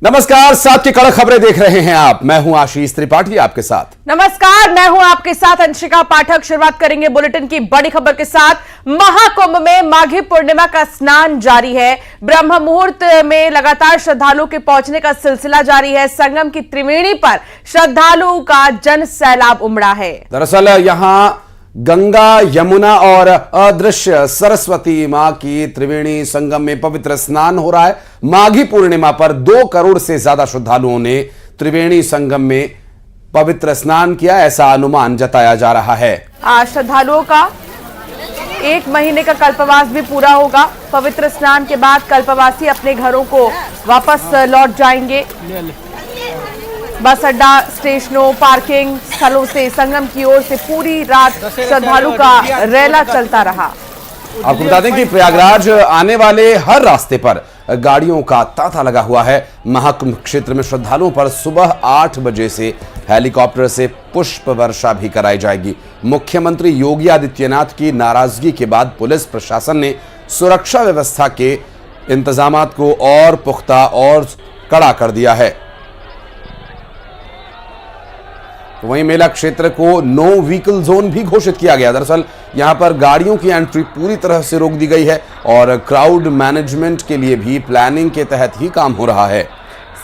नमस्कार, साथ की कड़क खबरें देख रहे हैं आप। मैं हूं आशीष त्रिपाठी आपके साथ। नमस्कार, मैं हूं आपके साथ अंशिका पाठक। शुरुआत करेंगे बुलेटिन की बड़ी खबर के साथ। महाकुंभ में माघी पूर्णिमा का स्नान जारी है। ब्रह्म मुहूर्त में लगातार श्रद्धालुओं के पहुंचने का सिलसिला जारी है। संगम की त्रिवेणी पर श्रद्धालुओं का जन सैलाब उमड़ा है। दरअसल यहां गंगा, यमुना और अदृश्य सरस्वती मां की त्रिवेणी संगम में पवित्र स्नान हो रहा है। माघी पूर्णिमा पर 2 करोड़ से ज्यादा श्रद्धालुओं ने त्रिवेणी संगम में पवित्र स्नान किया, ऐसा अनुमान जताया जा रहा है। आज श्रद्धालुओं का 1 महीने का कल्पवास भी पूरा होगा। पवित्र स्नान के बाद कल्पवासी अपने घरों को वापस लौट जाएंगे। बस अड्डा, स्टेशनों, पार्किंग स्थलों से संगम की ओर से पूरी रात श्रद्धालु का रैला चलता रहा। आपको बता दें कि प्रयागराज आने वाले हर रास्ते पर गाड़ियों का तांता लगा हुआ है। महाकुंभ क्षेत्र में श्रद्धालुओं पर सुबह 8 बजे से हेलीकॉप्टर से पुष्प वर्षा भी कराई जाएगी। मुख्यमंत्री योगी आदित्यनाथ की नाराजगी के बाद पुलिस प्रशासन ने सुरक्षा व्यवस्था के इंतजामात को और पुख्ता और कड़ा कर दिया है। वहीं मेला क्षेत्र को नो व्हीकल जोन भी घोषित किया गया। दरअसल यहां पर गाड़ियों की एंट्री पूरी तरह से रोक दी गई है और क्राउड मैनेजमेंट के लिए भी प्लानिंग के तहत ही काम हो रहा है।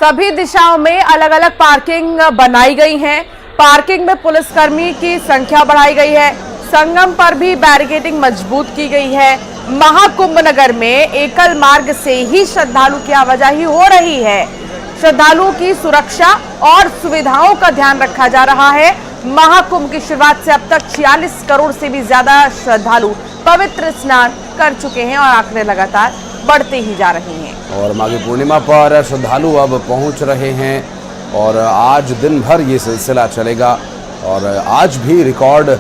सभी दिशाओं में अलग अलग पार्किंग बनाई गई है। पार्किंग में पुलिसकर्मी की संख्या बढ़ाई गई है। संगम पर भी बैरिकेडिंग मजबूत की गई है। महाकुंभ नगर में एकल मार्ग से ही श्रद्धालु की आवाजाही हो रही है। श्रद्धालुओं की सुरक्षा और सुविधाओं का ध्यान रखा जा रहा है। महाकुंभ की शुरुआत से अब तक 46 करोड़ से भी ज्यादा श्रद्धालु पवित्र स्नान कर चुके हैं और आंकड़े लगातार बढ़ते ही जा रहे हैं। और माघी पूर्णिमा पर श्रद्धालु अब पहुंच रहे हैं और आज दिन भर ये सिलसिला चलेगा और आज भी रिकॉर्ड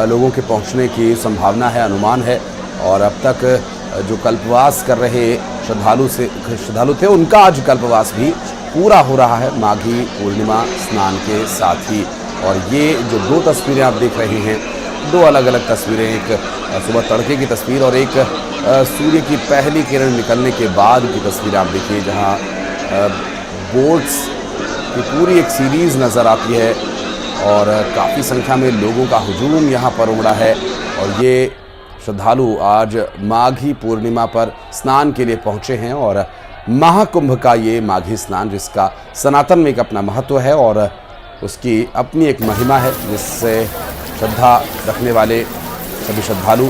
लोगों के पहुंचने की संभावना है, अनुमान है। और अब तक जो कल्पवास कर रहे श्रद्धालु थे, उनका आज कल्पवास भी पूरा हो रहा है माघी पूर्णिमा स्नान के साथ ही। और ये जो 2 तस्वीरें आप देख रहे हैं, 2 अलग अलग तस्वीरें, एक सुबह तड़के की तस्वीर और एक सूर्य की पहली किरण निकलने के बाद की तस्वीर आप देखिए, जहां बोट्स की पूरी एक सीरीज़ नज़र आती है और काफ़ी संख्या में लोगों का हुजूम यहाँ पर उमड़ा है। और ये श्रद्धालु आज माघी पूर्णिमा पर स्नान के लिए पहुँचे हैं और महाकुंभ का ये माघी स्नान, जिसका सनातन में एक अपना महत्व है और उसकी अपनी एक महिमा है, जिससे श्रद्धा रखने वाले सभी श्रद्धालु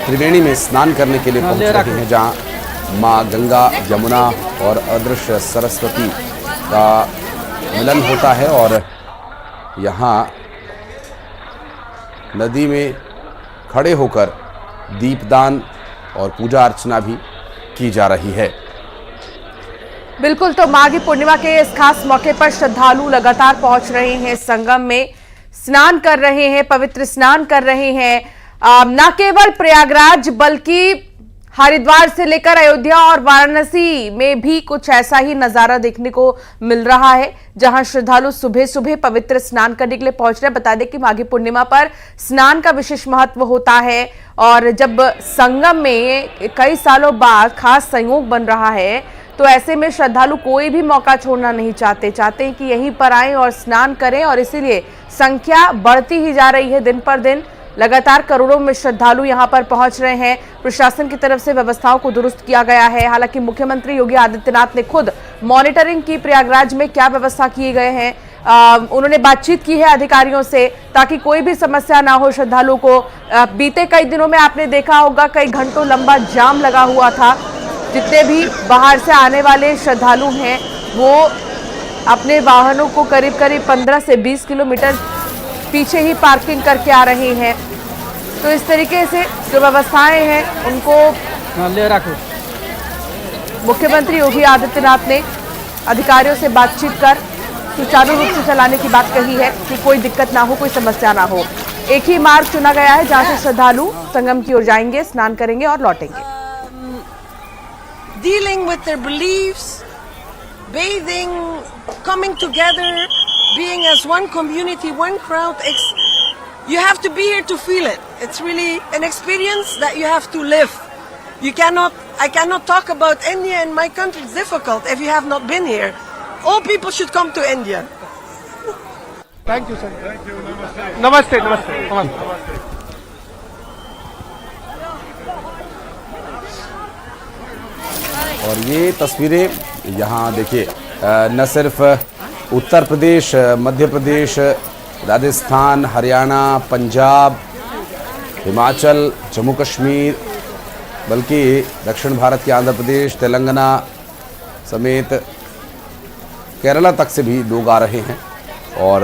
त्रिवेणी में स्नान करने के लिए पहुंच रहे हैं, जहां माँ गंगा, यमुना और अदृश्य सरस्वती का मिलन होता है। और यहाँ नदी में खड़े होकर दीपदान और पूजा अर्चना भी की जा रही है। बिल्कुल, तो माघी पूर्णिमा के इस खास मौके पर श्रद्धालु लगातार पहुंच रहे हैं, संगम में स्नान कर रहे हैं, पवित्र स्नान कर रहे हैं। न केवल प्रयागराज बल्कि हरिद्वार से लेकर अयोध्या और वाराणसी में भी कुछ ऐसा ही नजारा देखने को मिल रहा है, जहां श्रद्धालु सुबह सुबह पवित्र स्नान करने के लिए पहुंच रहे हैं। बता दें कि माघी पूर्णिमा पर स्नान का विशेष महत्व होता है और जब संगम में कई सालों बाद खास संयोग बन रहा है, तो ऐसे में श्रद्धालु कोई भी मौका छोड़ना नहीं चाहते हैं कि यहीं पर आएं और स्नान करें। और इसीलिए संख्या बढ़ती ही जा रही है दिन पर दिन। लगातार करोड़ों में श्रद्धालु यहां पर पहुंच रहे हैं। प्रशासन की तरफ से व्यवस्थाओं को दुरुस्त किया गया है। हालांकि मुख्यमंत्री योगी आदित्यनाथ ने खुद मॉनिटरिंग की, प्रयागराज में क्या व्यवस्था किए गए हैं। उन्होंने बातचीत की है अधिकारियों से, ताकि कोई भी समस्या ना हो श्रद्धालुओं को। बीते कई दिनों में आपने देखा होगा, कई घंटों लंबा जाम लगा हुआ था। जितने भी बाहर से आने वाले श्रद्धालु हैं, वो अपने वाहनों को करीब करीब 15 से 20 किलोमीटर पीछे ही पार्किंग करके आ रहे हैं। तो इस तरीके से जो व्यवस्थाएं हैं उनको मुख्यमंत्री योगी आदित्यनाथ ने अधिकारियों से बातचीत कर सुचारू रूप से चलाने की बात कही है कि कोई दिक्कत ना हो, कोई समस्या ना हो। एक ही मार्ग चुना गया है जहां से श्रद्धालु संगम की ओर जाएंगे, स्नान करेंगे और लौटेंगे। Dealing with their beliefs, bathing, coming together, being as one community, one crowd. You have to be here to feel it. It's really an experience that you have to live. You cannot I cannot talk about India and my country. It's difficult if you have not been here. All people should come to India. Thank you, sir. Thank you. Namaste. Namaste. Namaste. और ये तस्वीरें यहाँ देखिए, न सिर्फ उत्तर प्रदेश, मध्य प्रदेश, राजस्थान, हरियाणा, पंजाब, हिमाचल, जम्मू कश्मीर, बल्कि दक्षिण भारत के आंध्र प्रदेश, तेलंगाना समेत केरला तक से भी लोग आ रहे हैं। और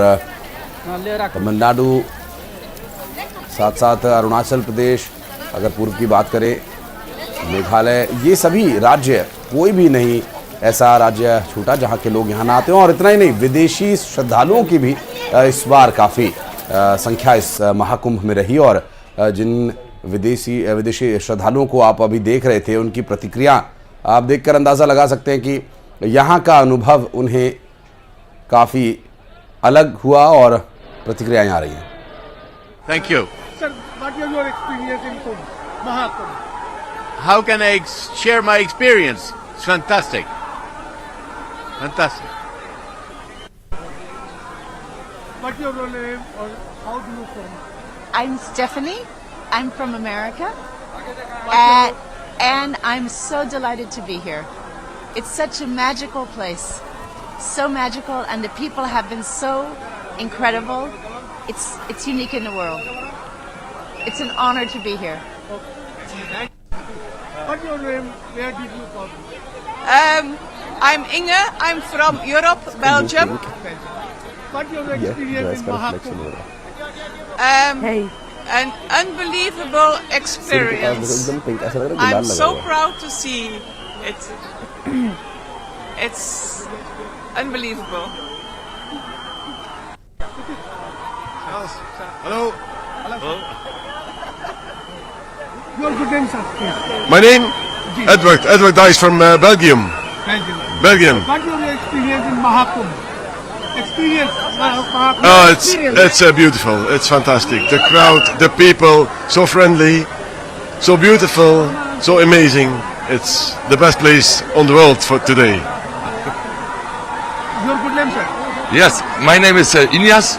तमिलनाडु, साथ साथ अरुणाचल प्रदेश, अगर पूर्व की बात करें, मेघालय, ये सभी राज्य, कोई भी नहीं ऐसा राज्य छूटा जहाँ के लोग यहाँ ना आते हों। और इतना ही नहीं, विदेशी श्रद्धालुओं की भी इस बार काफ़ी संख्या इस महाकुंभ में रही। और जिन विदेशी श्रद्धालुओं को आप अभी देख रहे थे, उनकी प्रतिक्रिया आप देखकर अंदाज़ा लगा सकते हैं कि यहाँ का अनुभव उन्हें काफ़ी अलग हुआ और प्रतिक्रियाएं आ रही हैं। Thank you. Sir, what is your experience in Kumbh, Mahakumbh? How can I share my experience? It's fantastic. Fantastic. What is your name or how do you come? I'm Stephanie. I'm from America. And I'm so delighted to be here. It's such a magical place. So magical, and the people have been so incredible. It's unique in the world. It's an honor to be here. What is your name? Where did you come? I'm Inge. I'm from Europe, Belgium. What is your experience in Mahakumbh? An unbelievable experience. I'm so proud to see it. It's unbelievable. Hello. Your good name, sir, please. My name? Edward Dice from Belgium. Belgium. What is your experience in Mahakumbh? Experience. Mahakumbh. Oh, Experience. it's beautiful. It's fantastic. The crowd, the people, so friendly, so beautiful, so amazing. It's the best place on the world for today. Your good name, sir. Yes, my name is Inyas.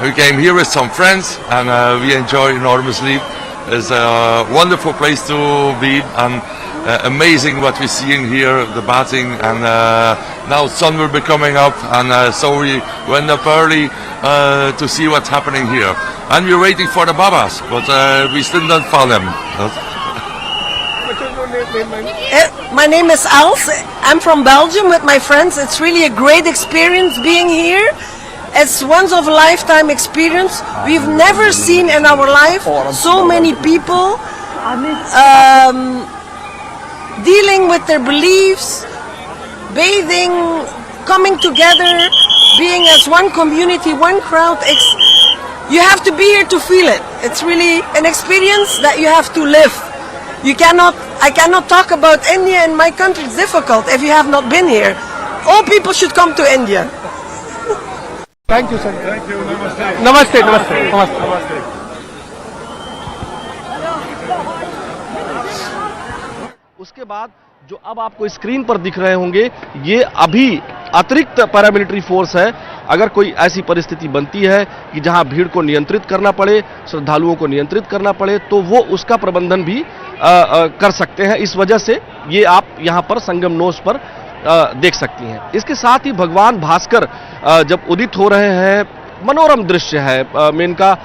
We came here with some friends and we enjoy enormously. It's a wonderful place to be and amazing what we're seeing here, the bathing, and now sun will be coming up, and so we went up early to see what's happening here. And we're waiting for the Babas, but we still don't found them. What is your name? My name is Els. I'm from Belgium with my friends. It's really a great experience being here. It's once of a lifetime experience. We've never seen in our life so many people dealing with their beliefs, bathing, coming together, being as one community, one crowd. You have to be here to feel it. It's really an experience that you have to live. I cannot talk about India and my country. It's difficult if you have not been here. All people should come to India. Thank you, sir. Thank you. Namaste. Namaste. Namaste. उसके बाद जो अब आपको screen पर दिख रहे होंगे, ये अभी अतिरिक्त पैरामिलिट्री फोर्स है। अगर कोई ऐसी परिस्थिति बनती है कि जहां भीड़ को नियंत्रित करना पड़े, श्रद्धालुओं को नियंत्रित करना पड़े, तो वो उसका प्रबंधन भी कर सकते हैं। इस वजह से ये आप यहां पर संगम नोस पर देख सकती हैं। इसके साथ ही भगवान भास्कर जब उदित हो रहे हैं, मनोरम दृश्य है। मेनका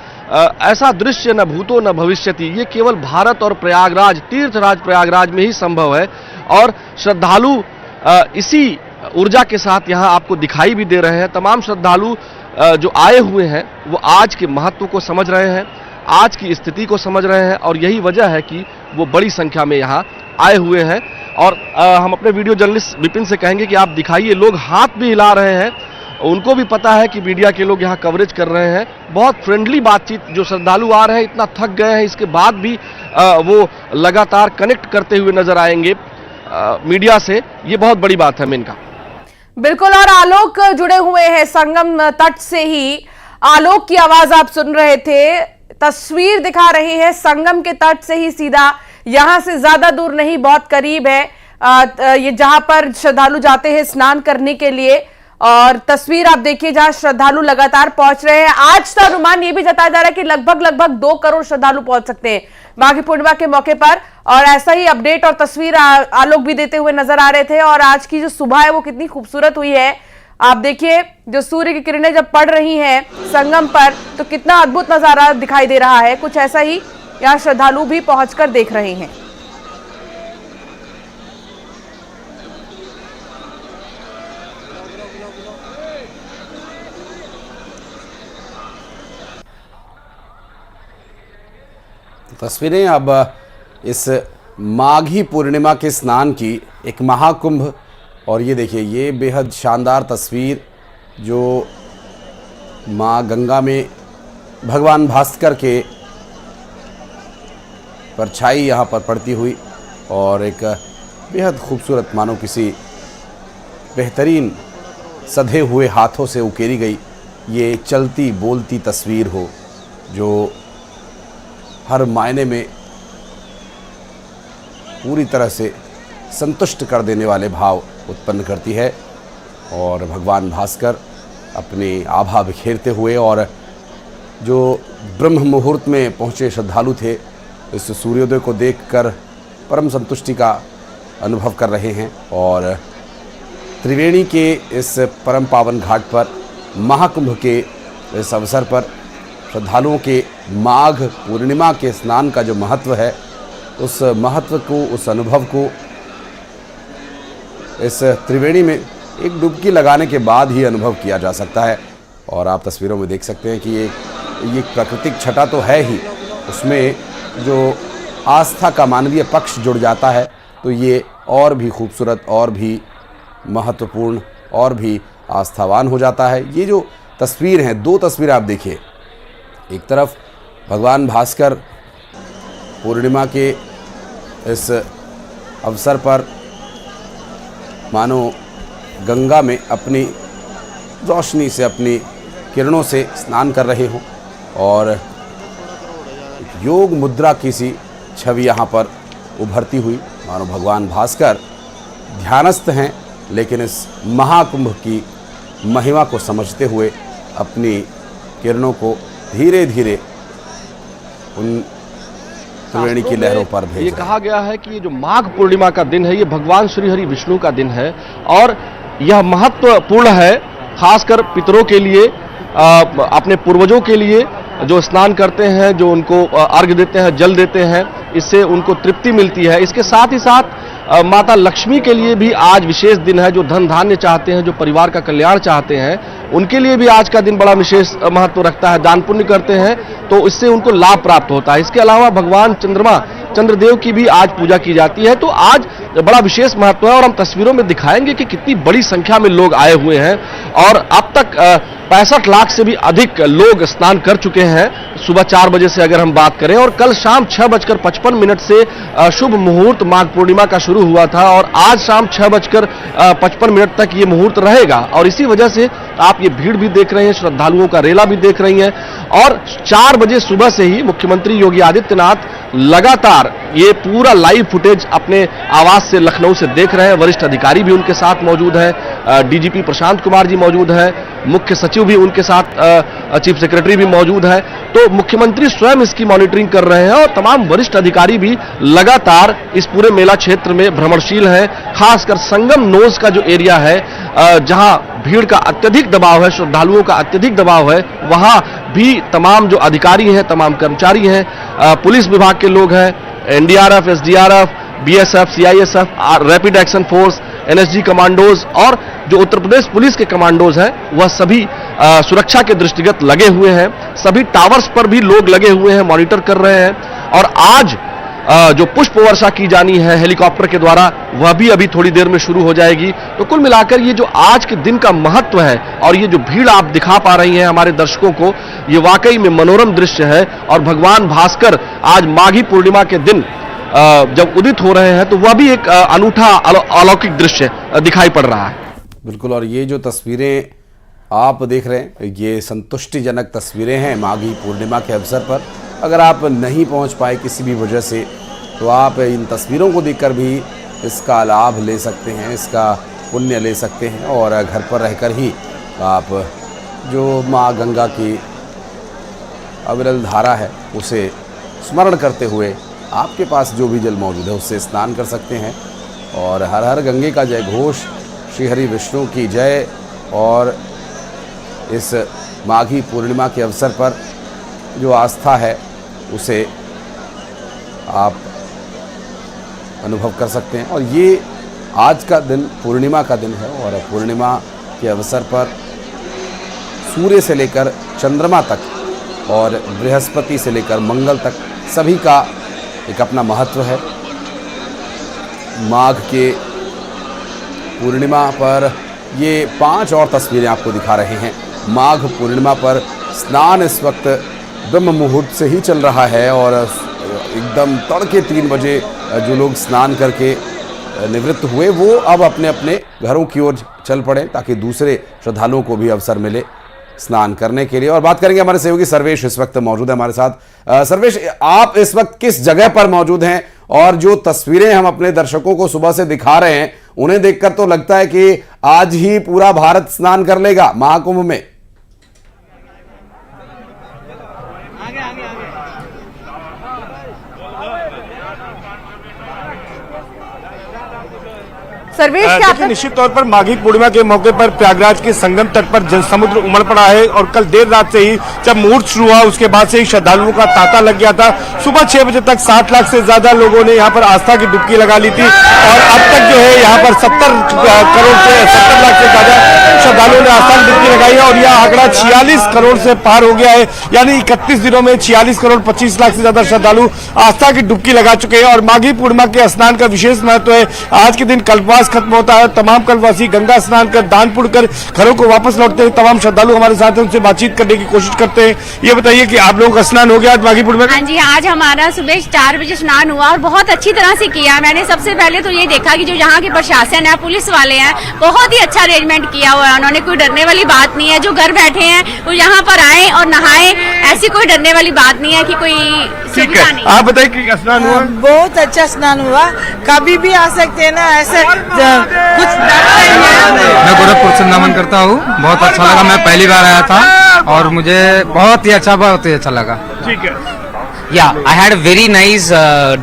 ऐसा दृश्य न भूतो न भविष्यति, ये केवल भारत और प्रयागराज, तीर्थराज प्रयागराज में ही संभव है। और श्रद्धालु इसी ऊर्जा के साथ यहाँ आपको दिखाई भी दे रहे हैं। तमाम श्रद्धालु जो आए हुए हैं वो आज के महत्व को समझ रहे हैं, आज की स्थिति को समझ रहे हैं, और यही वजह है कि वो बड़ी संख्या में यहाँ आए हुए हैं। और हम अपने वीडियो जर्नलिस्ट विपिन से कहेंगे कि आप दिखाइए, लोग हाथ भी हिला रहे हैं, उनको भी पता है कि मीडिया के लोग यहाँ कवरेज कर रहे हैं। बहुत फ्रेंडली बातचीत, जो श्रद्धालु आ रहे हैं इतना थक गए हैं, इसके बाद भी वो लगातार कनेक्ट करते हुए नजर आएंगे मीडिया से। ये बहुत बड़ी बात है मेनका। बिल्कुल, और आलोक जुड़े हुए हैं संगम तट से ही। आलोक की आवाज आप सुन रहे थे, तस्वीर दिखा रहे हैं संगम के तट से ही सीधा। यहां से ज्यादा दूर नहीं, बहुत करीब है ये जहां पर श्रद्धालु जाते हैं स्नान करने के लिए। और तस्वीर आप देखिए जहां श्रद्धालु लगातार पहुंच रहे हैं। आज का अनुमान ये भी जताया जा रहा है कि लगभग 2 करोड़ श्रद्धालु पहुंच सकते हैं माघी पूर्णिमा के मौके पर। और ऐसा ही अपडेट और तस्वीर आलोक भी देते हुए नजर आ रहे थे। और आज की जो सुबह है वो कितनी खूबसूरत हुई है, आप देखिए जो सूर्य की किरणें जब पड़ रही हैं संगम पर तो कितना अद्भुत नजारा दिखाई दे रहा है। कुछ ऐसा ही यहाँ श्रद्धालु भी पहुंचकर देख रहे हैं। तस्वीरें अब इस माघी पूर्णिमा के स्नान की, एक महाकुंभ। और ये देखिए ये बेहद शानदार तस्वीर जो माँ गंगा में भगवान भास्कर के परछाई यहाँ पर पड़ती हुई और एक बेहद खूबसूरत मानो किसी बेहतरीन सधे हुए हाथों से उकेरी गई ये चलती बोलती तस्वीर हो, जो हर मायने में पूरी तरह से संतुष्ट कर देने वाले भाव उत्पन्न करती है। और भगवान भास्कर अपनी आभा बिखेरते हुए और जो ब्रह्म मुहूर्त में पहुँचे श्रद्धालु थे इस सूर्योदय को देखकर परम संतुष्टि का अनुभव कर रहे हैं। और त्रिवेणी के इस परम पावन घाट पर महाकुंभ के इस अवसर पर श्रद्धालुओं के माघ पूर्णिमा के स्नान का जो महत्व है, उस महत्व को, उस अनुभव को इस त्रिवेणी में एक डुबकी लगाने के बाद ही अनुभव किया जा सकता है। और आप तस्वीरों में देख सकते हैं कि ये प्राकृतिक छटा तो है ही, उसमें जो आस्था का मानवीय पक्ष जुड़ जाता है तो ये और भी खूबसूरत, और भी महत्वपूर्ण, और भी आस्थावान हो जाता है। ये जो तस्वीर हैं, 2 तस्वीरें आप देखिए, एक तरफ भगवान भास्कर पूर्णिमा के इस अवसर पर मानो गंगा में अपनी रोशनी से, अपनी किरणों से स्नान कर रहे हों और योग मुद्रा की सी छवि यहाँ पर उभरती हुई, मानो भगवान भास्कर ध्यानस्थ हैं लेकिन इस महाकुंभ की महिमा को समझते हुए अपनी किरणों को धीरे धीरे उन त्रिवेणी की लहरों पर भेज ये कहा गया है कि ये जो माघ पूर्णिमा का दिन है ये भगवान श्री हरि विष्णु का दिन है और यह महत्वपूर्ण है खासकर पितरों के लिए, अपने पूर्वजों के लिए जो स्नान करते हैं, जो उनको अर्घ्य देते हैं, जल देते हैं, इससे उनको तृप्ति मिलती है। इसके साथ ही साथ माता लक्ष्मी के लिए भी आज विशेष दिन है, जो धन धान्य चाहते हैं, जो परिवार का कल्याण चाहते हैं, उनके लिए भी आज का दिन बड़ा विशेष महत्व रखता है। दान पुण्य करते हैं तो इससे उनको लाभ प्राप्त होता है। इसके अलावा भगवान चंद्रदेव की भी आज पूजा की जाती है, तो आज बड़ा विशेष महत्व है। और हम तस्वीरों में दिखाएंगे कि कितनी बड़ी संख्या में लोग आए हुए हैं और अब तक 65 लाख से भी अधिक लोग स्नान कर चुके हैं सुबह 4 बजे से अगर हम बात करें। और कल शाम 6:55 से शुभ मुहूर्त माघ पूर्णिमा का शुरू हुआ था और आज शाम 6:55 तक ये मुहूर्त रहेगा। और इसी वजह से आप ये भीड़ भी देख रहे हैं, श्रद्धालुओं का रेला भी देख रही हैं। और 4 बजे सुबह से ही मुख्यमंत्री योगी आदित्यनाथ लगातार ये पूरा लाइव फुटेज अपने आवास से, लखनऊ से देख रहे हैं। वरिष्ठ अधिकारी भी उनके साथ मौजूद है, डीजीपी प्रशांत कुमार जी मौजूद है, मुख्य सचिव भी उनके साथ, चीफ सेक्रेटरी भी मौजूद है। तो मुख्यमंत्री स्वयं इसकी मॉनिटरिंग कर रहे हैं और तमाम वरिष्ठ अधिकारी भी लगातार इस पूरे मेला क्षेत्र में भ्रमणशील हैं। खासकर संगम नोज का जो एरिया है, जहां भीड़ का अत्यधिक दबाव है, श्रद्धालुओं का अत्यधिक दबाव है, वहां भी तमाम जो अधिकारी हैं, तमाम कर्मचारी हैं, पुलिस विभाग के लोग हैं, NDRF, SDRF, BSF, CISF, rapid action force, NSG commandos और जो उत्तर प्रदेश पुलिस के कमांडोज हैं वह सभी सुरक्षा के दृष्टिगत लगे हुए हैं। सभी टावर्स पर भी लोग लगे हुए हैं, मॉनिटर कर रहे हैं। और आज जो पुष्प वर्षा की जानी है हेलीकॉप्टर के द्वारा, वह भी अभी थोड़ी देर में शुरू हो जाएगी। तो कुल मिलाकर ये जो आज के दिन का महत्व है और ये जो भीड़ आप दिखा पा रही हैं हमारे दर्शकों को, ये वाकई में मनोरम दृश्य है। और भगवान भास्कर आज माघी पूर्णिमा के दिन जब उदित हो रहे हैं तो वह भी एक अनूठा अलौकिक दृश्य दिखाई पड़ रहा है। बिल्कुल। और ये जो तस्वीरें आप देख रहे हैं ये संतुष्टिजनक तस्वीरें हैं माघी पूर्णिमा के अवसर पर। अगर आप नहीं पहुंच पाए किसी भी वजह से तो आप इन तस्वीरों को देखकर भी इसका लाभ ले सकते हैं, इसका पुण्य ले सकते हैं और घर पर रहकर ही आप जो माँ गंगा की अविरल धारा है उसे स्मरण करते हुए आपके पास जो भी जल मौजूद है उससे स्नान कर सकते हैं। और हर हर गंगे का जय घोष, श्री हरि विष्णु की जय। और इस माघी पूर्णिमा के अवसर पर जो आस्था है उसे आप अनुभव कर सकते हैं। और ये आज का दिन पूर्णिमा का दिन है और पूर्णिमा के अवसर पर सूर्य से लेकर चंद्रमा तक और बृहस्पति से लेकर मंगल तक सभी का एक अपना महत्व है। माघ के पूर्णिमा पर ये 5 और तस्वीरें आपको दिखा रहे हैं। माघ पूर्णिमा पर स्नान इस वक्त ब्रह्म मुहूर्त से ही चल रहा है और एकदम तड़के 3 बजे जो लोग स्नान करके निवृत्त हुए वो अब अपने अपने घरों की ओर चल पड़े ताकि दूसरे श्रद्धालुओं को भी अवसर मिले स्नान करने के लिए। और बात करेंगे, हमारे सहयोगी सर्वेश इस वक्त मौजूद है हमारे साथ। सर्वेश, आप इस वक्त किस जगह पर मौजूद हैं और जो तस्वीरें हम अपने दर्शकों को सुबह से दिखा रहे हैं उन्हें देखकर तो लगता है कि आज ही पूरा भारत स्नान कर लेगा महाकुंभ में। देखिए, निश्चित तौर पर माघी पूर्णिमा के मौके पर प्रयागराज के संगम तट पर जनसमुद्र उमड़ पड़ा है और कल देर रात से ही जब मुहूर्त शुरू हुआ उसके बाद से ही श्रद्धालुओं का तांता लग गया था। सुबह 6 बजे तक 60 लाख से ज्यादा लोगों ने यहाँ पर आस्था की डुबकी लगा ली थी और अब तक जो है यहाँ पर 70 लाख से ज्यादा श्रद्धालुओं ने आस्था की डुबकी लगाई है और यह आंकड़ा 46 करोड़ से पार हो गया है। यानी 31 दिनों में 46 करोड़ 25 लाख से ज्यादा श्रद्धालु आस्था की डुबकी लगा चुके हैं। और माघी पूर्णिमा के स्नान का विशेष महत्व है। आज के दिन कल्पवास खत्म होता है, तमाम कल्पवासी गंगा स्नान कर दान पुण्य कर घरों को वापस लौटते हैं। तमाम श्रद्धालु हमारे साथ हैं, उनसे बातचीत करने की कोशिश करते हैं। ये बताइए कि आप लोगों का स्नान हो गया आज माघी पूर्णिमा? हाँ जी, आज हमारा सुबह 4 बजे स्नान हुआ और बहुत अच्छी तरह से किया। मैंने सबसे पहले तो ये देखा कि जो यहाँ के प्रशासन है, पुलिस वाले हैं, बहुत ही अच्छा अरेंजमेंट किया हुआ है उन्होंने। कोई डरने वाली बात नहीं है, जो घर बैठे हैं वो यहाँ पर आए और नहाए, ऐसी कोई डरने वाली बात नहीं है कि कोई सुविधा नहीं। आप बताइए कि स्नान हुआ? बहुत अच्छा स्नान हुआ, कभी भी आ सकते हैं ना, ऐसे कुछ मैं गोरखपुर से नमन करता हूँ। बहुत अच्छा लगा, मैं पहली बार आया था और मुझे बहुत ही अच्छा लगा। ठीक है। Yeah, I had a very nice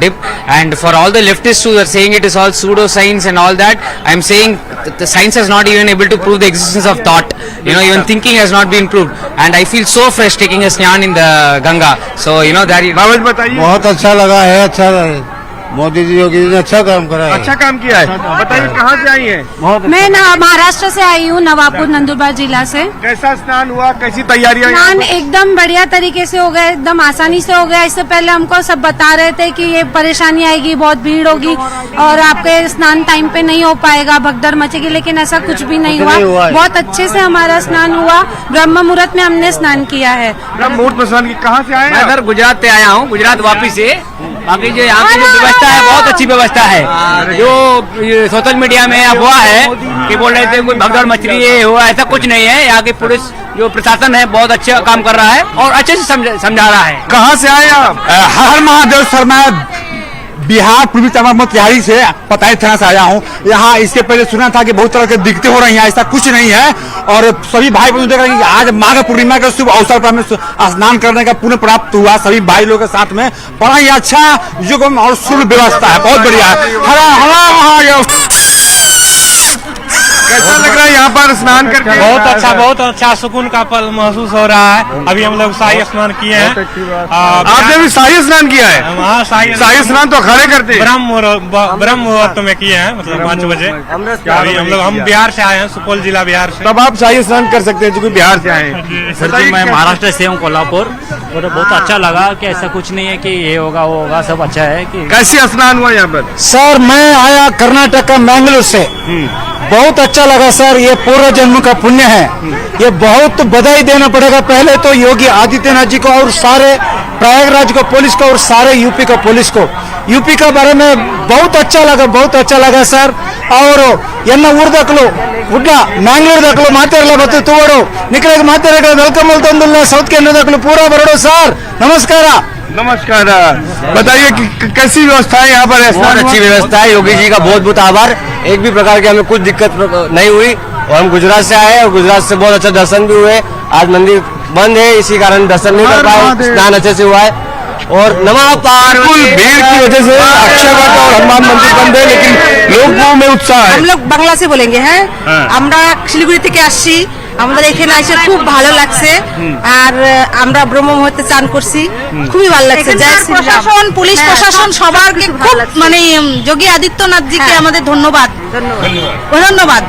dip, and for all the leftists who are saying it is all pseudoscience and all that, I'm saying the science has not even able to prove the existence of thought. You know, even thinking has not been proved, and I feel so fresh taking a snan in the Ganga. So you know that. बाबा बताइए। बहुत अच्छा लगा है, अच्छा मोदी जी योगी जी ने अच्छा काम करा है। अच्छा काम किया है। बताइए कहाँ से आई हैं? मैं महाराष्ट्र से आई हूँ, नवाबपुर नंदुरबार जिला से। कैसा स्नान हुआ, कैसी तैयारियां? स्नान एकदम बढ़िया तरीके से हो गया, एकदम आसानी से हो गया। इससे पहले हमको सब बता रहे थे कि ये परेशानी आएगी, बहुत भीड़ होगी और आपके स्नान टाइम पे नहीं हो पाएगा, भगदड़ मचेगी, लेकिन ऐसा कुछ भी नहीं हुआ। बहुत अच्छे से हमारा स्नान हुआ। ब्रह्म मुहूर्त में हमने स्नान किया है। ब्रह्म मुहूर्त में स्नान? कहाँ से आए? मैं इधर गुजरात से आया हूँ, गुजरात वापिस से। बाकी जो यहाँ की जो व्यवस्था है बहुत अच्छी व्यवस्था है। जो सोशल मीडिया में अफवाह है कि बोल रहे थे कोई भगदड़ मच रही है, हुआ, ऐसा कुछ नहीं है। यहाँ की पुलिस जो प्रशासन है बहुत अच्छा काम कर रहा है और अच्छे से समझा रहा है। कहाँ से आए आप? हर महादेव सर, मैं बिहार पूर्वी चंपारण तिहाड़ी से पताई थाना से आया हूँ। यहाँ इसके पहले सुना था कि बहुत तरह के दिक्कतें हो रही हैं, ऐसा कुछ नहीं है। और सभी भाई बहनों देख रहे हैं कि आज माघ पूर्णिमा के शुभ अवसर पर हमें स्नान करने का पुण्य प्राप्त हुआ सभी भाई लोगों के साथ में। बड़ा ही अच्छा युग और शुभ व्यवस्था है, बहुत बढ़िया है। कैसा लग रहा है यहाँ पर स्नान करके? बहुत अच्छा सुकून का पल महसूस हो रहा है। अभी हम लोग शाही स्नान किए हैं। आपने भी शाही स्नान किया है? हाँ, शाही स्नान तो अखाड़े करते हैं। ब्रह्म मुहूर्त में किए हैं, मतलब 5 बजे। हम बिहार से आए हैं, सुपौल जिला बिहार से। तब आप शाही स्नान कर सकते हैं क्योंकि बिहार से आए हैं। सर जी, मैं महाराष्ट्र से हूँ, कोल्हापुर, और बहुत अच्छा लगा कि ऐसा कुछ नहीं है कि ये होगा वो होगा, सब अच्छा है। कि कैसे स्नान हुआ यहाँ पर? सर मैं आया कर्नाटक का मैंगलोर से, बहुत अच्छा लगा सर। ये पूर्व जन्म का पुण्य है, ये बहुत बधाई देना पड़ेगा पहले तो योगी आदित्यनाथ जी को और सारे प्रयागराज को पुलिस को और सारे यूपी को पुलिस को। यूपी के बारे में बहुत अच्छा लगा सर। और एन्न ऊर दखलो गुड्डा मैंगलोर दखलो मातेरला बत्तु तुवड़ो निकले मातेर वेलकम तंदुल्ला सौತ್ केंद्र दखलो पूरा बरडो सर नमस्कार। नमस्कार। बताइए कि कैसी व्यवस्था है यहाँ पर? बहुत अच्छी व्यवस्था है, योगी जी का बहुत बहुत आभार। एक भी प्रकार की हमें कुछ दिक्कत नहीं हुई और हम गुजरात से आए और गुजरात से बहुत अच्छा दर्शन भी हुए। आज मंदिर बंद है, इसी कारण दर्शन नहीं कर पाए, स्नान अच्छे से हुआ है। और नमः पार्वती। भीड़ की वजह से अक्षयवट और हनुमान मंदिर बंद है, लेकिन लोगों में उत्साह है। हम लोग बांग्ला से बोलेंगे हैं। আমরা শিলিগুড়ি থেকে আসছি, আমাদের এখানে এসে খুব ভালো লাগছে আর আমরা ব্রহ্ম মুহূর্তে চান করছি, খুবই ভালো লাগছে। জয় শ্রী রাম। প্রশাসন, পুলিশ প্রশাসন সবারকে খুব মানে যোগী আদিত্যনাথ जी के আমাদের ধন্যবাদ ধন্যবাদ।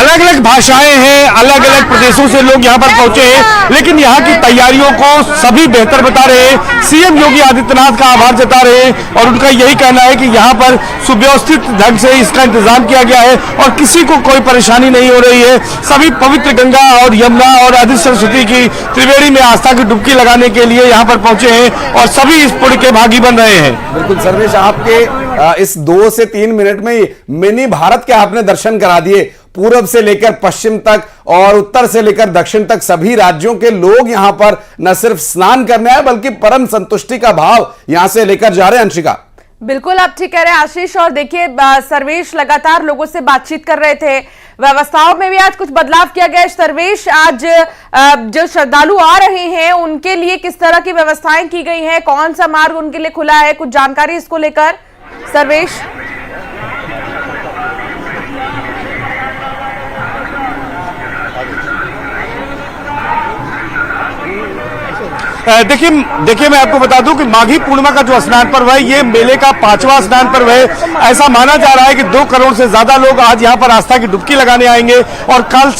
अलग अलग भाषाएं हैं, अलग अलग प्रदेशों से लोग यहाँ पर पहुंचे हैं, लेकिन यहाँ की तैयारियों को सभी बेहतर बता रहे हैं। सीएम योगी आदित्यनाथ का आभार जता रहे हैं और उनका यही कहना है कि यहाँ पर सुव्यवस्थित ढंग से इसका इंतजाम किया गया है और किसी को कोई परेशानी नहीं हो रही है। सभी पवित्र गंगा और यमुना और अधि सरस्वती की त्रिवेणी में आस्था की डुबकी लगाने के लिए यहाँ पर पहुंचे हैं और सभी इस पुण्य के भागी बन रहे हैं। बिल्कुल सर्वेश, आपके इस 2 से 3 मिनट में मिनी भारत के आपने दर्शन करा दिए। पूर्व से लेकर पश्चिम तक और उत्तर से लेकर दक्षिण तक सभी राज्यों के लोग यहां पर न सिर्फ स्नान करने आए बल्कि परम संतुष्टि का भाव यहां से लेकर जा रहे हैं। अंशिका, बिल्कुल आप ठीक कह रहे हैं आशीष। और देखिए सर्वेश लगातार लोगों से बातचीत कर रहे थे, व्यवस्थाओं में भी आज कुछ बदलाव किया गया। सर्वेश, आज जो श्रद्धालु आ रहे हैं उनके लिए किस तरह की व्यवस्थाएं की गई हैं, कौन सा मार्ग उनके लिए खुला है, कुछ जानकारी इसको लेकर सर्वेश? देखिए मैं आपको बता दूं कि माघी पूर्णिमा का जो स्नान पर्व है, ये मेले का 5वां स्नान पर्व है। ऐसा माना जा रहा है कि 2 करोड़ से ज्यादा लोग आज यहाँ पर आस्था की डुबकी लगाने आएंगे और कल